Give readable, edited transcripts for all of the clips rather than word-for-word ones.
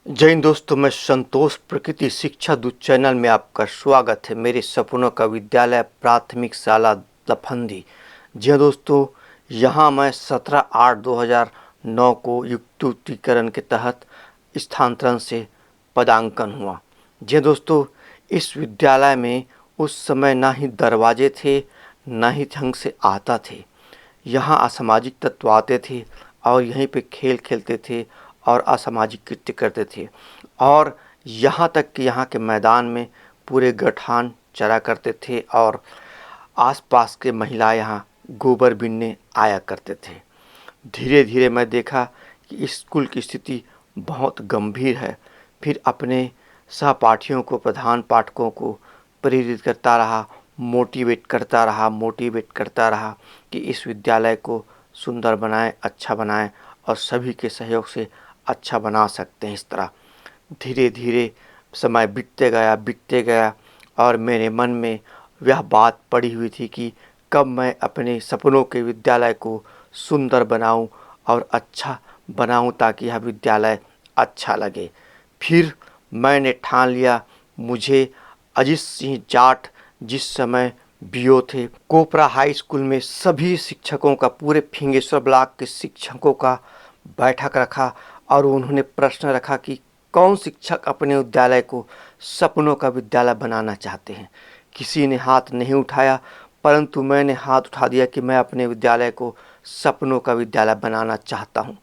जय हिंद दोस्तों, मैं संतोष प्रकृति शिक्षा दूत चैनल में आपका स्वागत है। मेरे सपनों का विद्यालय प्राथमिक शाला लफंदी। जी हाँ दोस्तों, यहाँ मैं 17/8/2009 को युक्तिकरण के तहत स्थानांतरण से पदांकन हुआ। जी हाँ दोस्तों, इस विद्यालय में उस समय ना ही दरवाजे थे, ना ही ढंग से आता थे। यहाँ असामाजिक तत्व आते थे और यहीं पे खेल खेलते थे और असामाजिक कृत्य करते थे। और यहाँ तक कि यहाँ के मैदान में पूरे गठान चरा करते थे और आसपास के महिलाएं यहाँ गोबर बीनने आया करते थे। धीरे धीरे मैं देखा कि स्कूल की स्थिति बहुत गंभीर है। फिर अपने सहपाठियों को, प्रधान पाठकों को प्रेरित मोटिवेट करता रहा कि इस विद्यालय को सुंदर बनाएं, अच्छा बनाएं और सभी के सहयोग से अच्छा बना सकते हैं। इस तरह धीरे धीरे समय बीतते गया और मेरे मन में यह बात पड़ी हुई थी कि कब मैं अपने सपनों के विद्यालय को सुंदर बनाऊं और अच्छा बनाऊं ताकि यह विद्यालय अच्छा लगे। फिर मैंने ठान लिया, मुझे अजीत सिंह जाट जिस समय बीओ थे, कोपरा हाई स्कूल में सभी शिक्षकों का, पूरे फिंगेश्वर ब्लॉक के शिक्षकों का बैठक रखा और उन्होंने प्रश्न रखा कि कौन शिक्षक अपने विद्यालय को सपनों का विद्यालय बनाना चाहते हैं। किसी ने हाथ नहीं उठाया, परंतु मैंने हाथ उठा दिया कि मैं अपने विद्यालय को सपनों का विद्यालय बनाना चाहता हूँ।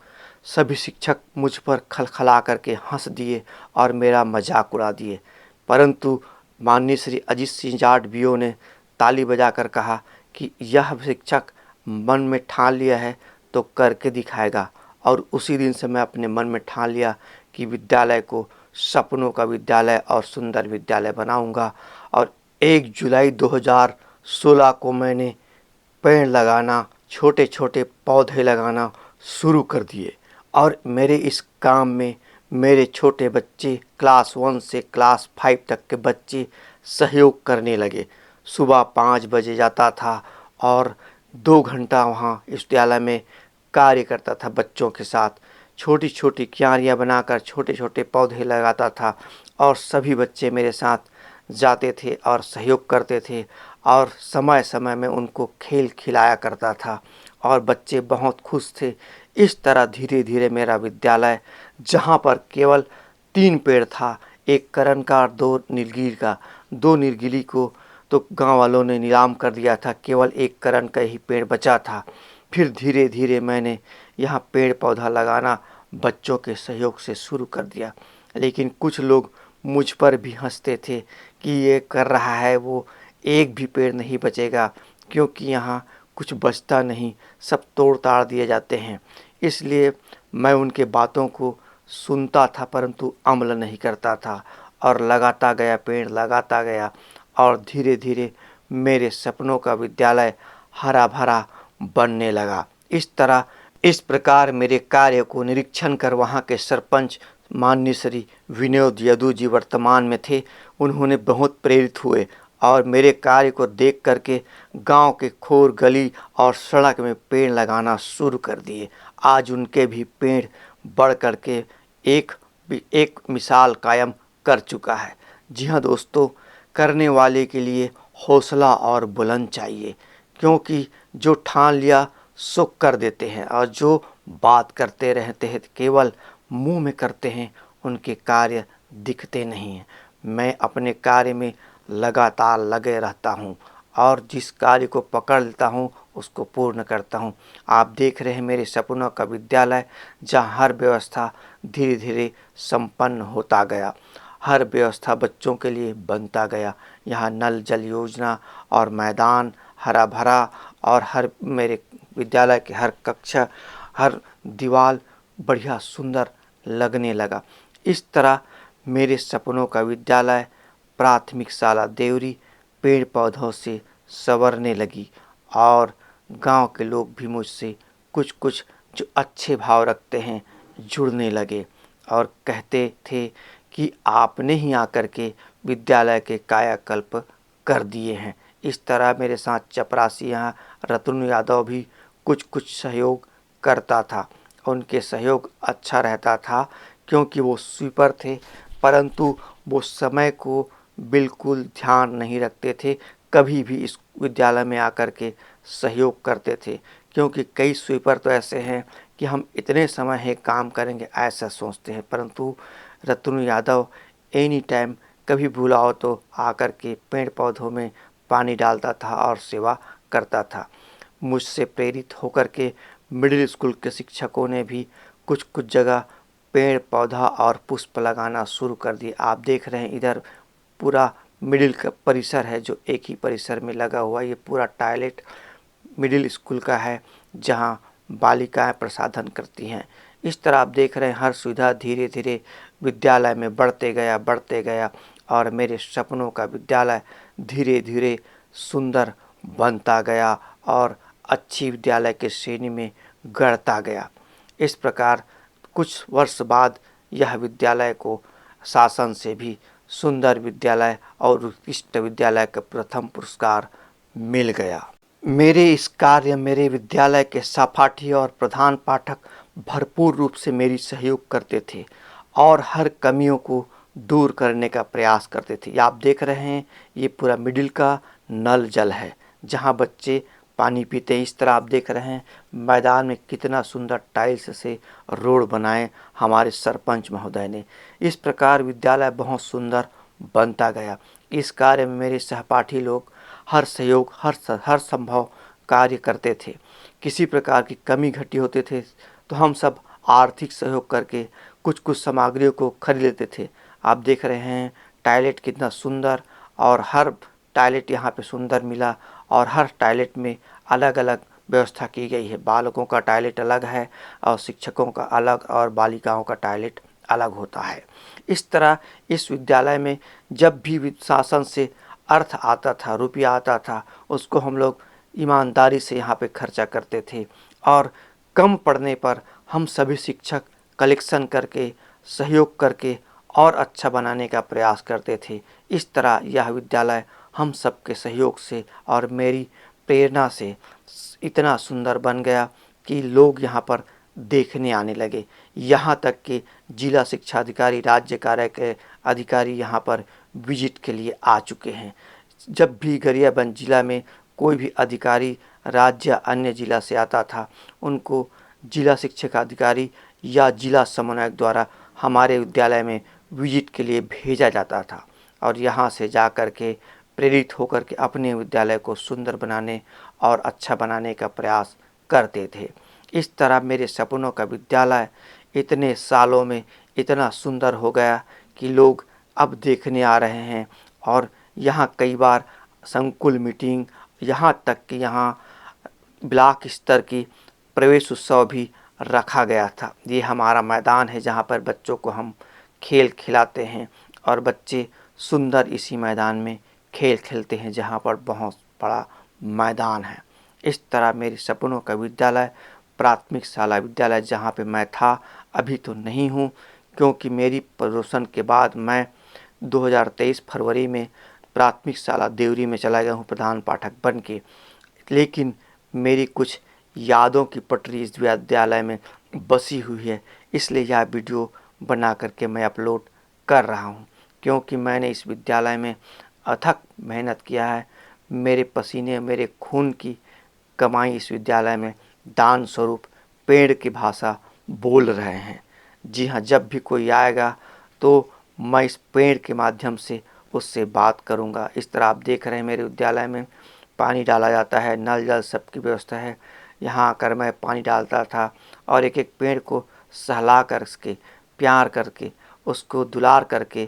सभी शिक्षक मुझ पर खलखला करके हंस दिए और मेरा मजाक उड़ा दिए, परंतु माननीय श्री अजीत सिंह जाट बीओ ने ताली बजाकर कहा कि यह शिक्षक मन में ठान लिया है तो करके दिखाएगा। और उसी दिन से मैं अपने मन में ठान लिया कि विद्यालय को सपनों का विद्यालय और सुंदर विद्यालय बनाऊंगा। और 1 जुलाई 2016 को मैंने पेड़ लगाना, छोटे छोटे पौधे लगाना शुरू कर दिए। और मेरे इस काम में मेरे छोटे बच्चे, क्लास 1 से क्लास 5 तक के बच्चे सहयोग करने लगे। सुबह 5 बजे जाता था और 2 घंटा वहाँ इस विद्यालय में कार्य करता था बच्चों के साथ। छोटी छोटी क्यारियाँ बनाकर छोटे छोटे पौधे लगाता था और सभी बच्चे मेरे साथ जाते थे और सहयोग करते थे और समय समय में उनको खेल खिलाया करता था और बच्चे बहुत खुश थे। इस तरह धीरे धीरे मेरा विद्यालय, जहाँ पर केवल 3 पेड़ था, एक करण का और 2 नीलगिरी का, 2 नीलगिरी को तो गांव वालों ने नीलाम कर दिया था, केवल एक करण का ही पेड़ बचा था। फिर धीरे धीरे मैंने यहाँ पेड़ पौधा लगाना बच्चों के सहयोग से शुरू कर दिया। लेकिन कुछ लोग मुझ पर भी हंसते थे कि ये कर रहा है, वो एक भी पेड़ नहीं बचेगा क्योंकि यहाँ कुछ बचता नहीं, सब तोड़ ताड़ दिए जाते हैं। इसलिए मैं उनके बातों को सुनता था परंतु अमल नहीं करता था और लगाता गया, पेड़ लगाता गया और धीरे धीरे मेरे सपनों का विद्यालय हरा भरा बनने लगा। इस प्रकार मेरे कार्य को निरीक्षण कर वहाँ के सरपंच माननीय श्री विनोद यदू जी वर्तमान में थे, उन्होंने बहुत प्रेरित हुए और मेरे कार्य को देख करके गांव के खोर गली और सड़क में पेड़ लगाना शुरू कर दिए। आज उनके भी पेड़ बढ़ करके एक एक मिसाल कायम कर चुका है। जी हाँ दोस्तों, करने वाले के लिए हौसला और बुलंद चाहिए, क्योंकि जो ठान लिया सो कर देते हैं और जो बात करते रहते हैं केवल मुंह में करते हैं, उनके कार्य दिखते नहीं हैं। मैं अपने कार्य में लगातार लगे रहता हूँ और जिस कार्य को पकड़ लेता हूँ उसको पूर्ण करता हूँ। आप देख रहे हैं मेरे सपनों का विद्यालय, जहाँ हर व्यवस्था धीरे धीरे संपन्न होता गया, हर व्यवस्था बच्चों के लिए बनता गया। यहाँ नल जल योजना और मैदान हरा भरा और हर मेरे विद्यालय के हर कक्षा, हर दीवार बढ़िया सुंदर लगने लगा। इस तरह मेरे सपनों का विद्यालय प्राथमिक शाला देवरी पेड़ पौधों से संवरने लगी और गांव के लोग भी मुझसे कुछ कुछ जो अच्छे भाव रखते हैं जुड़ने लगे और कहते थे कि आपने ही आकर के विद्यालय के कायाकल्प कर दिए हैं। इस तरह मेरे साथ चपरासी यहाँ रतन यादव भी कुछ कुछ सहयोग करता था। उनके सहयोग अच्छा रहता था क्योंकि वो स्वीपर थे, परंतु वो समय को बिल्कुल ध्यान नहीं रखते थे, कभी भी इस विद्यालय में आकर के सहयोग करते थे। क्योंकि कई स्वीपर तो ऐसे हैं कि हम इतने समय है काम करेंगे ऐसा सोचते हैं, परंतु रतनु यादव एनी टाइम कभी बुलाओ तो आकर के पेड़ पौधों में पानी डालता था और सेवा करता था। मुझसे प्रेरित होकर के मिडिल स्कूल के शिक्षकों ने भी कुछ कुछ जगह पेड़ पौधा और पुष्प लगाना शुरू कर दिए। आप देख रहे हैं इधर पूरा मिडिल का परिसर है जो एक ही परिसर में लगा हुआ। ये पूरा टॉयलेट मिडिल स्कूल का है जहाँ बालिकाएं प्रसाधन करती हैं। इस तरह आप देख रहे हैं हर सुविधा धीरे धीरे विद्यालय में बढ़ते गया और मेरे सपनों का विद्यालय धीरे धीरे सुंदर बनता गया और अच्छी विद्यालय के श्रेणी में गढ़ता गया। इस प्रकार कुछ वर्ष बाद यह विद्यालय को शासन से भी सुंदर विद्यालय और उत्कृष्ट विद्यालय का प्रथम पुरस्कार मिल गया। मेरे इस कार्य मेरे विद्यालय के सहपाठी और प्रधान पाठक भरपूर रूप से मेरी सहयोग करते थे और हर कमियों को दूर करने का प्रयास करते थे। आप देख रहे हैं ये पूरा मिडिल का नल जल है जहाँ बच्चे पानी पीते हैं। इस तरह आप देख रहे हैं मैदान में कितना सुंदर टाइल्स से रोड बनाए हमारे सरपंच महोदय ने। इस प्रकार विद्यालय बहुत सुंदर बनता गया। इस कार्य में मेरे सहपाठी लोग हर सहयोग हर संभव कार्य करते थे। किसी प्रकार की कमी घटी होते थे तो हम सब आर्थिक सहयोग करके कुछ कुछ सामग्रियों को खरीद लेते थे। आप देख रहे हैं टॉयलेट कितना सुंदर, और हर टॉयलेट यहाँ पे सुंदर मिला और हर टॉयलेट में अलग अलग व्यवस्था की गई है। बालकों का टॉयलेट अलग है और शिक्षकों का अलग और बालिकाओं का टॉयलेट अलग होता है। इस तरह इस विद्यालय में जब भी शासन से अर्थ आता था, रुपया आता था, उसको हम लोग ईमानदारी से यहाँ पे खर्चा करते थे और कम पड़ने पर हम सभी शिक्षक कलेक्शन करके सहयोग करके और अच्छा बनाने का प्रयास करते थे। इस तरह यह विद्यालय हम सबके सहयोग से और मेरी प्रेरणा से इतना सुंदर बन गया कि लोग यहाँ पर देखने आने लगे। यहाँ तक कि जिला शिक्षा अधिकारी, राज्य कार्य के अधिकारी यहाँ पर विजिट के लिए आ चुके हैं। जब भी गरियाबंद जिला में कोई भी अधिकारी राज्य या अन्य जिला से आता था, उनको जिला शिक्षा अधिकारी या जिला समन्वयक द्वारा हमारे विद्यालय में विजिट के लिए भेजा जाता था और यहाँ से जा कर के प्रेरित होकर के अपने विद्यालय को सुंदर बनाने और अच्छा बनाने का प्रयास करते थे। इस तरह मेरे सपनों का विद्यालय इतने सालों में इतना सुंदर हो गया कि लोग अब देखने आ रहे हैं और यहाँ कई बार संकुल मीटिंग, यहाँ तक कि यहाँ ब्लॉक स्तर की प्रवेश उत्सव भी रखा गया था। ये हमारा मैदान है जहाँ पर बच्चों को हम खेल खिलाते हैं और बच्चे सुंदर इसी मैदान में खेल खेलते हैं जहाँ पर बहुत बड़ा मैदान है। इस तरह मेरे सपनों का विद्यालय प्राथमिक शाला विद्यालय जहाँ पे मैं था, अभी तो नहीं हूँ क्योंकि मेरी प्रमोशन के बाद मैं 2023 फरवरी में प्राथमिक शाला देवरी में चला गया हूँ प्रधान पाठक बन के। लेकिन मेरी कुछ यादों की पटरी इस विद्यालय में बसी हुई है, इसलिए यह वीडियो बना करके मैं अपलोड कर रहा हूँ क्योंकि मैंने इस विद्यालय में अथक मेहनत किया है। मेरे पसीने मेरे खून की कमाई इस विद्यालय में दान स्वरूप पेड़ की भाषा बोल रहे हैं। जी हाँ, जब भी कोई आएगा तो मैं इस पेड़ के माध्यम से उससे बात करूँगा। इस तरह आप देख रहे हैं मेरे विद्यालय में पानी डाला जाता है, नल जल सबकी व्यवस्था है। यहाँ आकर मैं पानी डालता था और एक एक पेड़ को सहला कर उसके प्यार करके उसको दुलार करके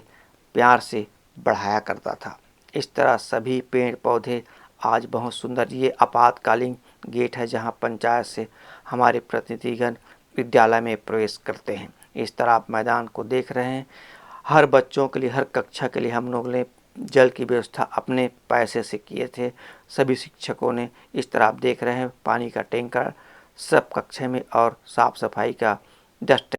प्यार से बढ़ाया करता था। इस तरह सभी पेड़ पौधे आज बहुत सुंदर। ये आपातकालीन गेट है जहाँ पंचायत से हमारे प्रतिनिधिगण विद्यालय में प्रवेश करते हैं। इस तरह आप मैदान को देख रहे हैं। हर बच्चों के लिए, हर कक्षा के लिए हम लोग ने जल की व्यवस्था अपने पैसे से किए थे। सभी शिक्षकों ने, इस तरह आप देख रहे हैं पानी का टैंकर सब कक्षा में और साफ सफाई का डस्ट